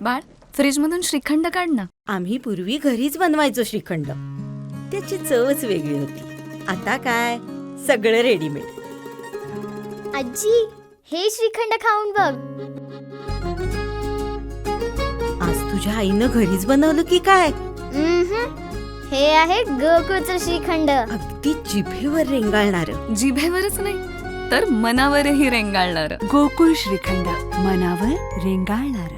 बाळ, फ्रीजमधून श्रीखंड काढ ना. आम्ही पूर्वी घरीच बनवायचो श्रीखंड. त्याची चवच वेगळी होती. आता काय सगळं रेडीमेड. आजी, हे श्रीखंड खाऊन बघ. आज तुझ्या आईनं घरीच बनवलं की काय? हे आहे गोकुळचं श्रीखंड. अगदी जिभेवर रेंगाळणार. जिभेवरच नाही तर मनावरही रेंगाळणार. गोकुळ श्रीखंड, मनावर रेंगाळणार.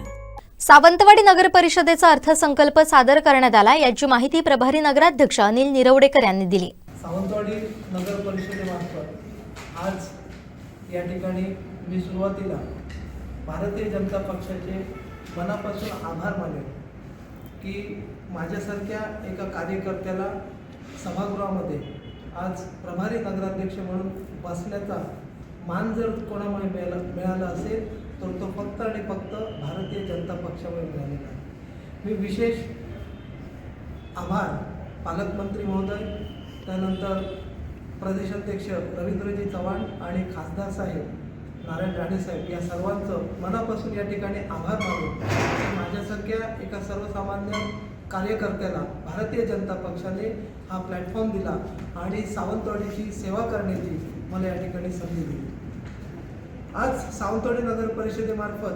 सावंतवाडी नगर परिषदेचा अर्थसंकल्प सादर करण्यात आला, याची माहिती प्रभारी नगराध्यक्ष अनिल निरवडेकर यांनी दिली. सावंतवाडी नगर परिषदेमार्फत आज या ठिकाणी मी सुरुवातीला भारतीय जनता पक्षाचे मनापासून आभार मानेन की माझ्यासारख्या एका कार्यकर्त्याला सभागृहामध्ये आज प्रभारी नगराध्यक्ष म्हणून बसण्याचा मान जर कोणामुळे मिळाला असेल तर तो फक्त आणि फक्त भारतीय जनता पक्षामुळे मिळालेला आहे. मी विशेष आभार पालकमंत्री महोदय, त्यानंतर प्रदेशाध्यक्ष रवींद्रजी चव्हाण आणि खासदार साहेब नारायण राणे साहेब या सर्वांचं मनापासून या ठिकाणी आभार मानून माझ्यासारख्या एका सर्वसामान्य कार्यकर्त्याला भारतीय जनता पक्षाने हा प्लॅटफॉर्म दिला आणि सावंतवाडीची सेवा करण्याची मला या ठिकाणी संधी दिली. आज सावंतवाडी नगर परिषदेमार्फत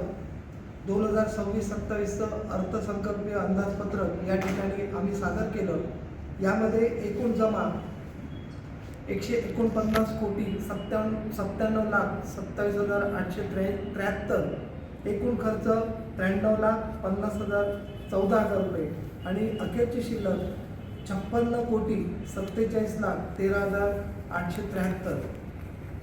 2026-27 अर्थसंकल्पीय अंदाजपत्रक या ठिकाणी आम्ही सादर केलं. यामध्ये एकूण जमा 197,97,27,873, एकूण खर्च 93,50,14 रुपये आणि अखेरची शिल्लक 56,47,13,873.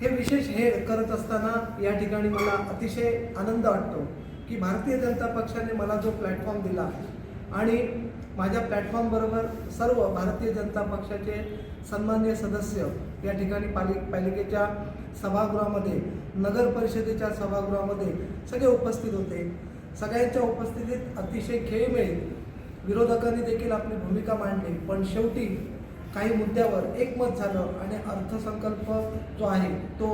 हे विशेष हे करत असताना या ठिकाणी मला अतिशय आनंद वाटतो की भारतीय जनता पक्षाने मला जो प्लॅटफॉर्म दिला आणि माझ्या प्लॅटफॉर्मबरोबर सर्व भारतीय जनता पक्षाचे सन्माननीय सदस्य या ठिकाणी पालिकेच्या सभागृहामध्ये, नगर परिषदेच्या सभागृहामध्ये सगळे उपस्थित होते. सगळ्यांच्या उपस्थितीत अतिशय खेळीमेळी विरोधकांनी देखील आपली भूमिका मांडली, पण शेवटी काही मुद्द्यावर एकमत झालं आणि अर्थसंकल्प जो आहे तो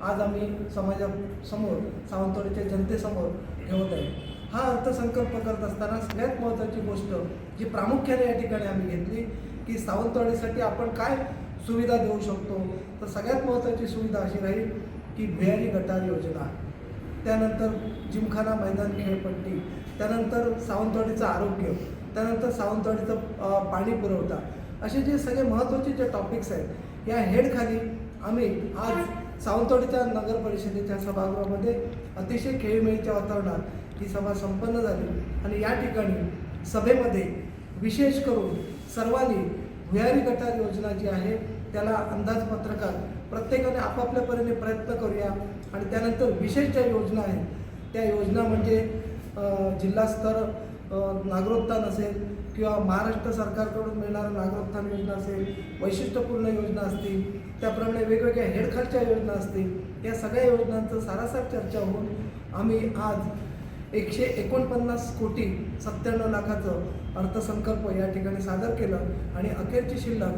आज आम्ही समाजासमोर, सावंतवाडीच्या जनतेसमोर ठेवत आहे. हा अर्थसंकल्प करत असताना सगळ्यात महत्त्वाची गोष्ट जी प्रामुख्याने या ठिकाणी आम्ही घेतली की सावंतवाडीसाठी आपण काय सुविधा देऊ शकतो, तर सगळ्यात महत्त्वाची सुविधा अशी राहील की भुयारी गटार योजना, त्यानंतर जिमखाना, मैदान, खेळपट्टी, त्यानंतर सावंतवाडीचं आरोग्य, त्यानंतर सावंतवाडीचं पाणी पुरवठा, असे जे सगळे महत्त्वाचे जे टॉपिक्स आहेत या हेडखाली आम्ही आज सावंतवाडीच्या नगर परिषदेच्या सभागृहामध्ये अतिशय खेळीमेळीच्या वातावरणात ही सभा संपन्न झाली आणि या ठिकाणी सभेमध्ये विशेष करून सर्वांनी भुयारी गटार योजना जी आहे त्याला अंदाजपत्रकात प्रत्येकाने आपापल्या परीने प्रयत्न करूया आणि त्यानंतर विशेष ज्या योजना आहेत त्या योजना म्हणजे जिल्हास्तर नागरोत्थान असेल किंवा महाराष्ट्र सरकारकडून मिळणारं नागरोत्थान योजना असेल, वैशिष्ट्यपूर्ण योजना असतील, त्याप्रमाणे वेगवेगळ्या हेडखालच्या योजना असतील, या सगळ्या योजनांचं सारासार चर्चा होऊन आम्ही आज 149,97,00,000 अर्थसंकल्प या ठिकाणी सादर केलं आणि अखेरची शिल्लक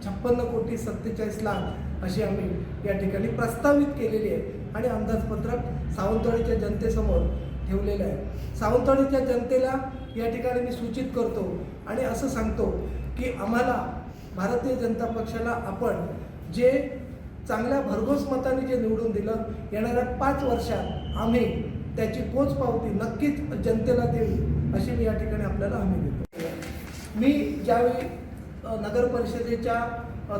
56,47,00,000 अशी आम्ही या ठिकाणी प्रस्तावित केलेली आहे आणि अंदाजपत्रक सावंतवाडीच्या जनतेसमोर ठेवलेलं आहे. सावंतवाडीच्या जनतेला या ठिकाणी मी सूचित करतो आणि असं सांगतो की आम्हाला भारतीय जनता पक्षाला आपण जे चांगल्या भरघोस मताने जे निवडून दिलं, येणाऱ्या 5 वर्षात आम्ही त्याची पोचपावती नक्कीच जनतेला देऊ अशी मी या ठिकाणी आपल्याला हमी देतो. मी ज्यावेळी नगर परिषदेच्या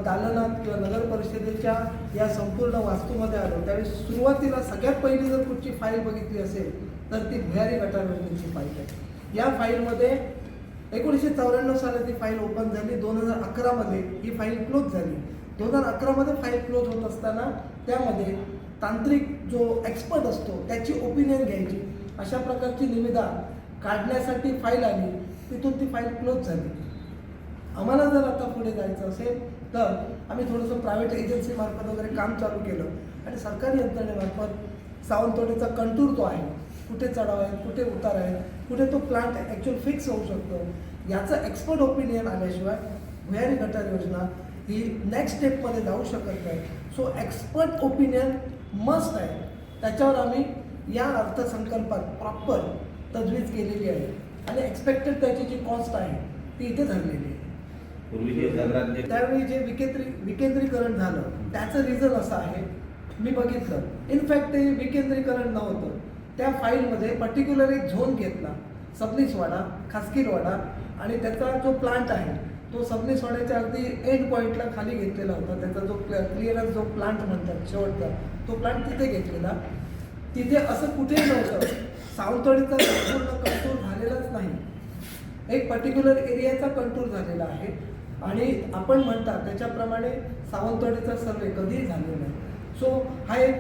दालनात किंवा नगर परिषदेच्या या संपूर्ण वास्तूमध्ये आलो त्यावेळी सुरुवातीला सगळ्यात पहिली जर कुठची फाईल बघितली असेल तर ती भुयारी गटार योजनेची फाईल आहे. या फाईलमध्ये 1994 साली ती फाईल ओपन झाली, 2011मध्ये ही फाईल क्लोज झाली. 2011मध्ये फाईल क्लोज होत असताना त्यामध्ये तांत्रिक जो एक्सपर्ट असतो त्याची ओपिनियन घ्यायची अशा प्रकारची निविदा काढण्यासाठी फाईल आली, तिथून ती फाईल क्लोज झाली. आम्हाला जर आता पुढे जायचं असेल तर आम्ही थोडंसं प्रायव्हेट एजन्सीमार्फत वगैरे काम चालू केलं आणि सरकारी यंत्रणेमार्फत सावंतवाडीचा कंटूर जो आहे, कुठे चढाव आहे, कुठे उतार आहे, कुठे तो प्लांट ॲक्च्युअल फिक्स होऊ शकतो, याचं एक्सपर्ट ओपिनियन आल्याशिवाय भुयारी गटार योजना ही नेक्स्ट स्टेपमध्ये जाऊ शकत नाही. सो एक्सपर्ट ओपिनियन मस्ट आहे. त्याच्यावर आम्ही या अर्थसंकल्पात प्रॉपर तजवीज केलेली आहे आणि एक्सपेक्टेड त्याची जी कॉस्ट आहे ती इथे धरलेली आहे. त्यावेळी जे विकेंद्रीकरण झालं त्याचं रिझन असं आहे, मी बघितलं इनफॅक्ट ते विकेंद्रीकरण नव्हतं. त्या फाईलमध्ये पर्टिक्युलर एक झोन घेतला, सबनीसवाडा, खासकीरवाडा, आणि त्याचा जो प्लांट आहे तो सबनीसवाड्याच्या अगदी एंड पॉईंटला खाली घेतलेला होता. त्याचा जो क्लिअरन्स जो प्लांट म्हणतात शेवटचा तो प्लांट तिथे घेतलेला. तिथे असं कुठेही नव्हतं. सावंतवाडीचा संपूर्ण कंटूर झालेलाच नाही, एक पर्टिक्युलर एरियाचा कंटूर झालेला आहे आणि आपण म्हणता त्याच्याप्रमाणे सावंतवाडीचा सर्वे कधीही झालेला नाही. सो हा एक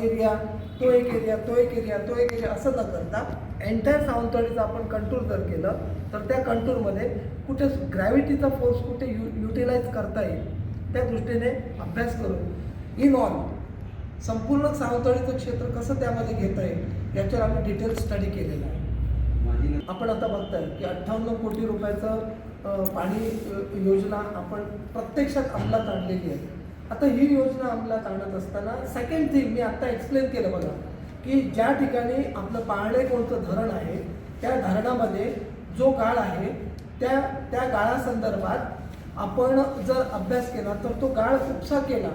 एरिया, तो एक एरिया, तो एक एरिया, तो एक एरिया असं न करता एंटायर सावंतवाडीचा आपण कंटूर जर केलं तर त्या कंटूरमध्ये कुठे ग्रॅव्हिटीचा फोर्स कुठे युटिलाइज करता येईल त्या दृष्टीने अभ्यास करून इन ऑल संपूर्ण सावंतवाडीचं क्षेत्र कसं त्यामध्ये घेता येईल याच्यावर आम्ही डिटेल स्टडी केलेला आहे. आपण आता बघताय की 58 कोटी रुपयाचं पाणी योजना आपण प्रत्यक्षात अंमलात आणलेली आहे. आता ही योजना अंमलात आणत असताना सेकंड थिंग मी आता एक्सप्लेन केलं बघा की ज्या ठिकाणी आपलं पाळणेकोणचं धरण आहे त्या धरणामध्ये जो गाळ आहे त्या गाळासंदर्भात आपण जर अभ्यास केला तर तो गाळ उपसा केला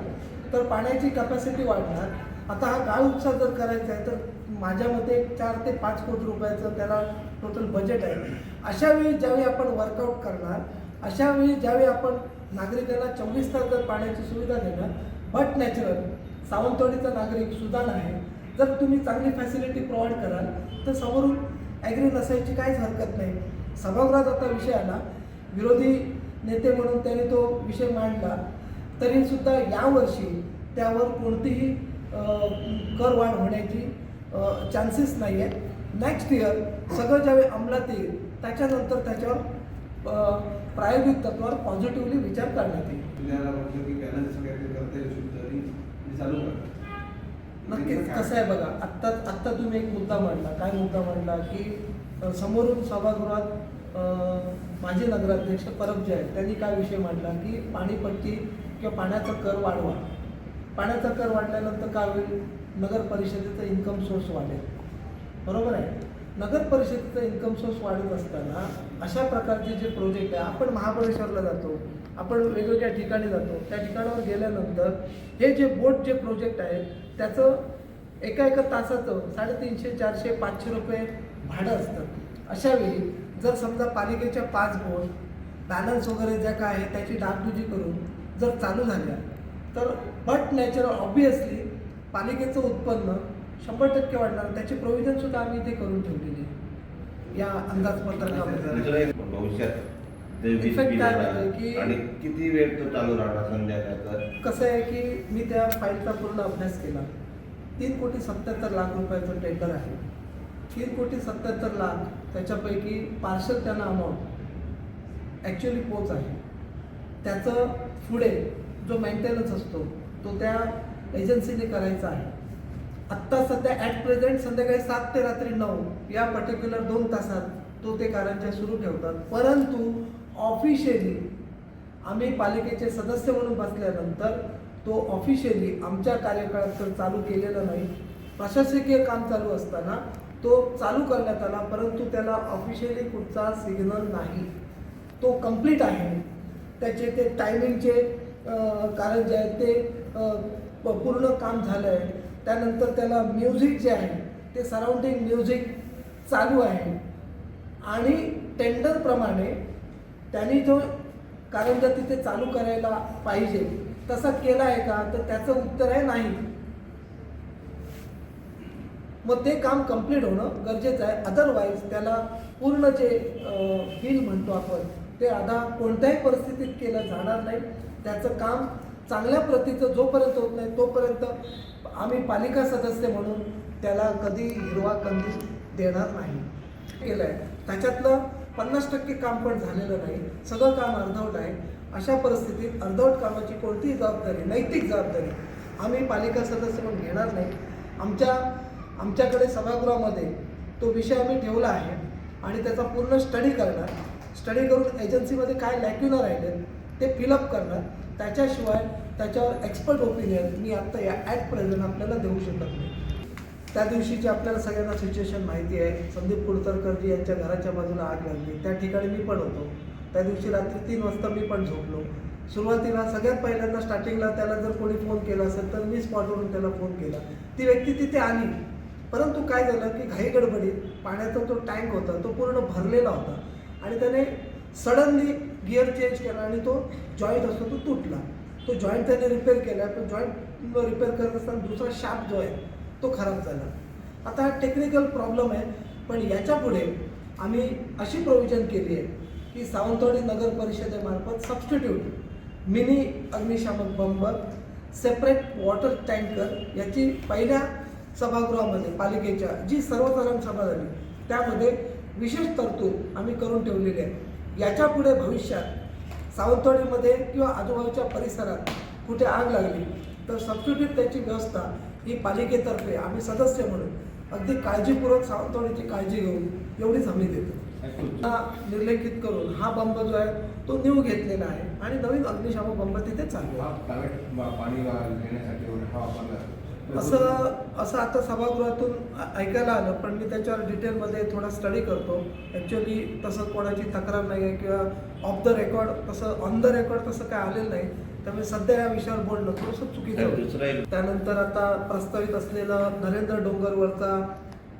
तर पाण्याची कॅपॅसिटी वाढणार. आता हा गाळ उपसा जर करायचा आहे तर माझ्या मते 4 ते 5 कोटी रुपयाचं त्याला टोटल बजेट आहे. अशावेळी ज्यावेळी आपण वर्कआउट करणार, अशावेळी ज्यावेळी आपण नागरिकांना 24 तास जर पाण्याची सुविधा देणार, बट नॅचरल सावंतवाडीचा नागरिक सुदान आहे, जर तुम्ही चांगली फॅसिलिटी प्रोव्हाइड कराल तर समोरून ॲग्री नसायची काहीच हरकत नाही. सभागृहात आता विषय आला, विरोधी नेते म्हणून त्यांनी तो विषय मांडला, तरीसुद्धा यावर्षी त्यावर कोणतीही कर वाढ होण्याची चान्सेस नाही आहे. नेक्स्ट इयर सगळं ज्यावेळी अंमलात येईल त्याच्यानंतर त्याच्यावर प्रायोगिक तत्वावर पॉझिटिव्हली विचार करण्यात येईल. नक्कीच कसं आहे बघा, आत्ता तुम्ही एक मुद्दा मांडला. काय मुद्दा मांडला की समोरून सभागृहात माजी नगराध्यक्ष परब जे आहेत त्यांनी काय विषय मांडला की पाणीपट्टी किंवा पाण्याचा कर वाढवा. पाण्याचा कर वाढल्यानंतर काय होईल, नगर परिषदेचा इन्कम सोर्स वाढेल. बरोबर आहे, नगर परिषदेचा इन्कम सोर्स वाढत असताना अशा प्रकारचे जे प्रोजेक्ट आहे, आपण महाबळेश्वरला जातो, आपण वेगवेगळ्या ठिकाणी जातो, त्या ठिकाणावर गेल्यानंतर हे जे बोट जे प्रोजेक्ट आहेत त्याचं एका तासाचं 350, 400, 500 रुपये भाडं असतं. अशावेळी जर समजा पालिकेच्या 5 बोट बॅलन्स वगैरे ज्या काय आहे त्याची डागडुजी करून जर चालू झाल्या तर बट नॅचरल ऑब्वियसली पालिकेचं उत्पन्न 100% वाढणार. त्याची प्रोव्हिजन सुद्धा आम्ही इथे करून ठेवलेली आहे या अंदाजपत्रकामध्ये. इफेक्ट काय होतं की आणि किती वेळ तो चालू राहणार संध्याकाळचा? कसं आहे की मी त्या फाईलचा पूर्ण अभ्यास केला. 3,77,00,000 रुपयाचं टेंडर आहे. 3,77,00,000 त्याच्यापैकी पार्शल त्यांना अमाऊंट ॲक्च्युली पोच आहे. त्याचं पुढे जो मेंटेनन्स असतो तो त्या एजन्सीने करायचा आहे. आत्ता सध्या ॲट प्रेझेंट संध्याकाळी 7 ते रात्री 9 या पर्टिक्युलर 2 तासात तो ते कारंज्या सुरू ठेवतात. परंतु ऑफिशियली आम्ही पालिकेचे सदस्य म्हणून बसल्यानंतर तो ऑफिशियली आमच्या कार्यकाळात तर चालू केलेला नाही. प्रशासकीय काम चालू असताना तो चालू करण्यात आला, परंतु त्याला ऑफिशियली कुठचा सिग्नल नाही. तो कंप्लीट आहे. त्याचे ते टायमिंगचे कारण जे आहे ते पूर्ण काम झालं आहे. त्यानंतर त्याला म्युझिक जे आहे ते सराउंडिंग म्युझिक चालू आहे आणि टेंडरप्रमाणे त्यांनी जो कारंजा तिथे चालू करायला पाहिजे तसा केला आहे का, तर त्याचं उत्तर आहे नाही. मग ते काम कंप्लीट होणं गरजेचं आहे. अदरवाईज त्याला पूर्ण जे बिल म्हणतो आपण ते आता कोणत्याही परिस्थितीत केलं जाणार नाही. त्याचं काम चांगल्या प्रतीचं जोपर्यंत होत नाही तोपर्यंत आम्ही पालिका सदस्य म्हणून त्याला कधी हिरवा कंदील देणार नाही. केलं आहे त्याच्यातलं 50% काम पण झालेलं नाही, सगळं काम अर्धवट आहे. अशा परिस्थितीत अर्धवट कामाची कोणतीही जबाबदारी, नैतिक जबाबदारी आम्ही पालिका सदस्य म्हणून घेणार नाही. आमच्याकडे सभागृहामध्ये तो विषय आम्ही ठेवला आहे आणि त्याचा पूर्ण स्टडी करणार. स्टडी करून एजन्सीमध्ये काय लॅक्युना राहिले ते फिलअप करणार. त्याच्याशिवाय त्याच्यावर एक्सपर्ट ओपिनियन मी आत्ता ॲट प्रेझेंट आपल्याला देऊ शकत नाही. त्या दिवशीची आपल्याला सगळ्यांना सिच्युएशन माहिती आहे. संदीप कुडतरकरजी यांच्या घराच्या बाजूला आग लागली, त्या ठिकाणी मी पण होतो. त्या दिवशी रात्री 3 वाजता मी पण झोपलो. सुरुवातीला सगळ्यात पहिल्यांदा स्टार्टिंगला त्याला जर कोणी फोन केला असेल तर मी स्पॉटवरून त्याला फोन केला. ती व्यक्ती तिथे आली, परंतु काय झालं की घाई गडबडीत पाण्याचा तो टँक होता तो पूर्ण भरलेला होता आणि त्याने सडनली गिअर चेंज केला आणि तो जॉईंट असतो तो तुटला. तो जॉईंट त्याने रिपेअर केला, तो जॉईंट रिपेअर करत असताना दुसरा शाफ्ट जो आहे तो खराब झाला. आता हा टेक्निकल प्रॉब्लेम आहे, पण याच्या पुढे आम्ही अशी प्रोव्हिजन केली आहे की सावंतवाडी नगर परिषदेमार्फत सबस्टिट्यूट मिनी अग्निशामक बंब, सेपरेट वॉटर टँकर याची पहिल्या सभागृहामध्ये पालिकेच्या जी सर्वसाधारण सभा झाली त्यामध्ये विशेष तरतूद आम्ही करून ठेवलेली आहे. याच्या पुढे भविष्यात सावंतवाडीमध्ये किंवा आजूबाजूच्या परिसरात कुठे आग लागली तर सबस्टिट्यूट त्याची व्यवस्था ही पालिकेतर्फे आम्ही सदस्य म्हणून अगदी काळजीपूर्वक सावंतवाडीची काळजी घेऊन एवढीच हमी देतो. हा निर्लेखित करून हा बंब जो आहे तो न्यू घेतलेला आहे आणि नवीन अग्निशामक बंब तिथे चालू आहे. पाणी घेण्यासाठी असं आता सभागृहातून ऐकायला आलं, पण मी त्याच्यावर डिटेलमध्ये थोडा स्टडी करतो. ॲक्च्युअली तसं कोणाची तक्रार नाही आहे किंवा ऑफ द रेकॉर्ड तसं ऑन द रेकॉर्ड तसं काय आलेलं नाही, त्यामुळे सध्या या विषयावर बोलणं थोडंसं चुकीचं होतं. त्यानंतर आता प्रस्तावित असलेलं नरेंद्र डोंगरवरचा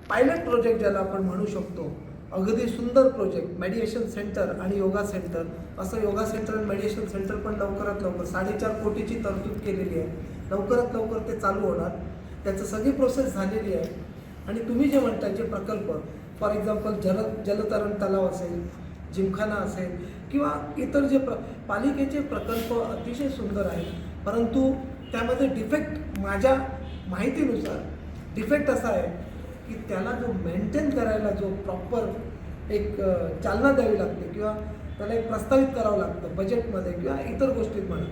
पायलट प्रोजेक्ट ज्याला आपण म्हणू शकतो, अगदी सुंदर प्रोजेक्ट, मेडिएशन सेंटर आणि योगा सेंटर. असं योगा सेंटर आणि मेडिएशन सेंटर पण लवकरात लवकर 4.5 कोटीची तरतूद केलेली आहे. लवकरात लवकर ते चालू होणार, त्याचं सगळी प्रोसेस झालेली आहे. आणि तुम्ही जे म्हणताय जे प्रकल्प, फॉर एक्झाम्पल जलतरण तलाव असेल, जिमखाना असेल किंवा इतर जे पालिकेचे प्रकल्प अतिशय सुंदर आहेत, परंतु त्यामध्ये डिफेक्ट माझ्या माहितीनुसार डिफेक्ट असा आहे की त्याला जो मेंटेन करायला जो प्रॉपर एक चालना द्यावी लागते किंवा त्याला एक प्रस्तावित करावं लागतं बजेटमध्ये किंवा इतर गोष्टीत म्हणा,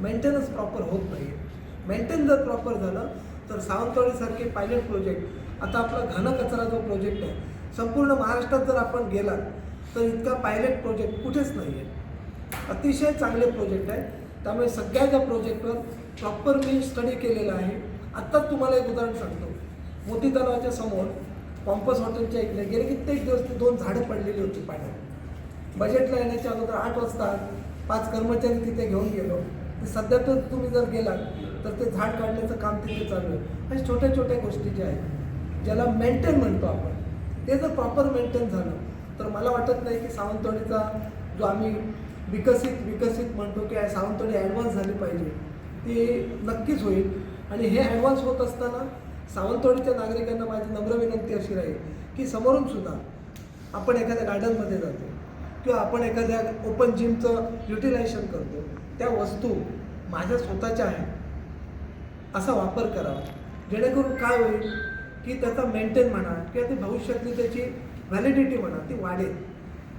मेंटेनन्स प्रॉपर होत नाही आहे. मेंटेन जर प्रॉपर झालं तर सावंतवाडीसारखे पायलट प्रोजेक्ट, आता आपला घनकचरा जो प्रोजेक्ट आहे संपूर्ण महाराष्ट्रात जर आपण गेलात तर इतका पायलट प्रोजेक्ट कुठेच नाही आहे. अतिशय चांगले प्रोजेक्ट आहे, त्यामुळे सगळ्या ज्या प्रोजेक्टवर प्रॉपर मी स्टडी केलेला आहे. आत्ताच तुम्हाला एक उदाहरण सांगतो. मोती तलावाच्या समोर पॉम्पस हॉटेलच्या इकडे गेले कित्येक दिवस ते 2 झाडं पडलेली होती पाण्यात. बजेटला येण्याच्या अगोदर 8 वाजता 5 कर्मचारी तिथे घेऊन गेलो. ते सध्या तर तुम्ही जर गेलात तर ते झाड काढण्याचं काम तिथे चालू आहे. अशा छोट्या छोट्या गोष्टी ज्या आहेत ज्याला मेंटेन म्हणतो आपण, ते जर प्रॉपर मेंटेन झालं तर मला वाटत नाही की सावंतवाडीचा जो आम्ही विकसित म्हणतो की सावंतवाडी ॲडव्हान्स झाली पाहिजे, ती नक्कीच होईल. आणि हे ॲडव्हान्स होत असताना सावंतवाडीच्या नागरिकांना माझी नम्र विनंती अशी राहील की समोरून सुद्धा आपण एखाद्या गार्डनमध्ये जातो किंवा आपण एखाद्या ओपन जिमचं युटिलायझेशन करतो, त्या वस्तू माझ्या स्वतःच्या आहेत असा वापर करावा, जेणेकरून काय होईल की त्याचा मेंटेन म्हणा किंवा ती भविष्यातली त्याची व्हॅलिडिटी म्हणा ती वाढेल.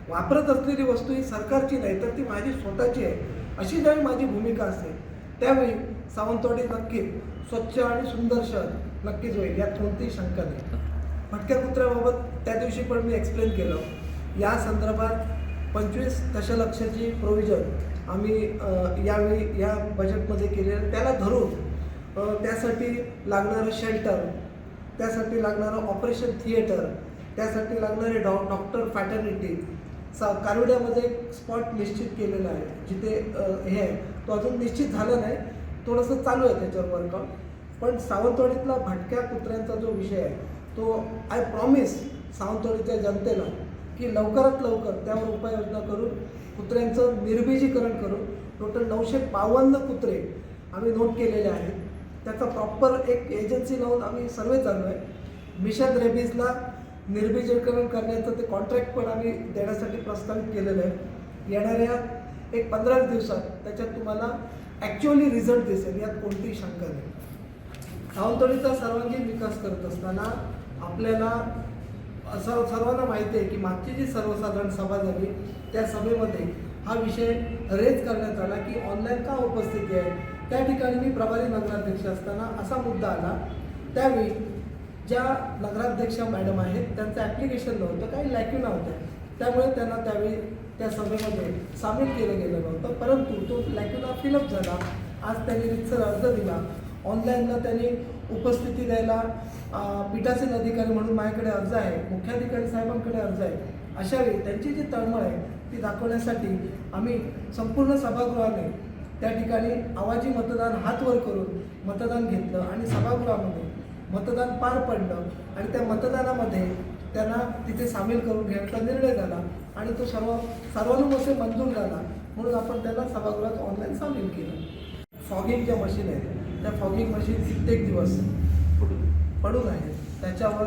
वापरत असलेली वस्तू ही सरकारची नाही तर ती माझी स्वतःची आहे अशी ज्यावेळी माझी भूमिका असेल त्यावेळी सावंतवाडी नक्कीच स्वच्छ आणि सुंदर शहर नक्कीच होईल, यात कोणतीही शंका नाही. भटक्या कुत्र्याबाबत त्या दिवशी पण मी एक्सप्लेन केलं. या संदर्भात 25 दशलक्षाची प्रोव्हिजन आम्ही यावेळी या बजेटमध्ये केलेलं, त्याला धरून त्यासाठी लागणारं शेल्टर, त्यासाठी लागणारं ऑपरेशन थिएटर, त्यासाठी लागणारे डॉक्टर फॅटर्निटी, कारवड्यामध्ये एक स्पॉट निश्चित केलेला आहे जिथे हे आहे, तो अजून निश्चित झाला नाही, थोडंसं चालू आहे त्याच्यावर वर्कआउट. पण सावंतवाडीतला भटक्या कुत्र्यांचा जो विषय आहे तो आय प्रॉमिस सावंतवाडीच्या जनतेला की लवकरात लवकर त्यावर उपाययोजना करून कुत्र्यांचं निर्बीजीकरण करून टोटल 952 कुत्रे आम्ही नोट केलेले आहेत. त्याचा प्रॉपर एक एजन्सी लावून आम्ही सर्वे चालू आहे. मिशन रेबीजला निर्बीजीकरण करण्याचं ते कॉन्ट्रॅक्ट पण आम्ही देण्यासाठी प्रस्तावित केलेलं आहे. येणाऱ्या एक 15 दिवसात त्याच्यात तुम्हाला ॲक्च्युअली रिझल्ट दिसेल, यात कोणतीही शंका नाही. सावंतवाडीचा सर्वांगीण विकास करत असताना आपल्याला असं सर्वांना माहिती आहे की मागची जी सर्वसाधारण सभा झाली त्या सभेमध्ये हा विषय रेज करण्यात आला की ऑनलाईन का उपस्थिती आहे. त्या ठिकाणी मी प्रभारी नगराध्यक्ष असताना असा मुद्दा आला, त्यावेळी ज्या नगराध्यक्ष मॅडम आहेत त्यांचं ॲप्लिकेशन नव्हतं, काही लॅक्युना होत्या, त्यामुळे त्यांना त्यावेळी त्या सभेमध्ये सामील केलं गेलं नव्हतं. परंतु तो लॅक्युना फिलअप झाला. आज त्यांनी रितसर अर्ज दिला. ऑनलाईनला त्यांनी उपस्थिती द्यायला पीठासीन अधिकारी म्हणून माझ्याकडे अर्ज आहे, मुख्याधिकारी साहेबांकडे अर्ज आहे. अशावेळी त्यांची जी तळमळ आहे ती दाखवण्यासाठी आम्ही संपूर्ण सभागृहाने त्या ठिकाणी आवाजी मतदान हात वर करून मतदान घेतलं आणि सभागृहामध्ये मतदान पार पडलं आणि त्या मतदानामध्ये त्यांना तिथे सामील करून घ्यायचा निर्णय झाला आणि तो सर्वानुमते मंजूर झाला. म्हणून आपण त्यांना सभागृहात ऑनलाईन सामील केलं. फॉगिंग ज्या मशीन आहेत त्या फॉगिंग मशीन कित्येक दिवस पडून आहेत. त्याच्यावर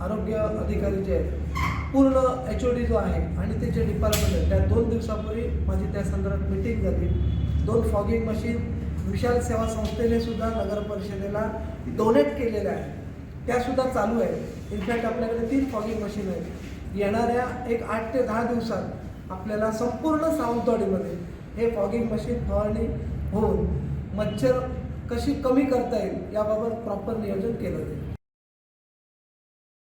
आरोग्य अधिकारी जे आहेत पूर्ण HOD जो आहे आणि ते जे डिपार्टमेंट आहे त्या 2 दिवसापूर्वी माझी त्या संदर्भात मीटिंग झाली. 2 फॉगिंग मशीन विशाल सेवा संस्थेने सुद्धा नगर परिषदेला डोनेट केलेल्या आहेत, त्यासुद्धा चालू आहेत. इनफॅक्ट आपल्याकडे 3 फॉगिंग मशीन आहेत. येणाऱ्या एक 8 ते 10 दिवसात आपल्याला संपूर्ण सावंतवाडीमध्ये हे फॉगिंग मशीन फवारणी होऊन मच्छर कशी कमी करता येईल याबाबत प्रॉपर नियोजन केलं जाईल.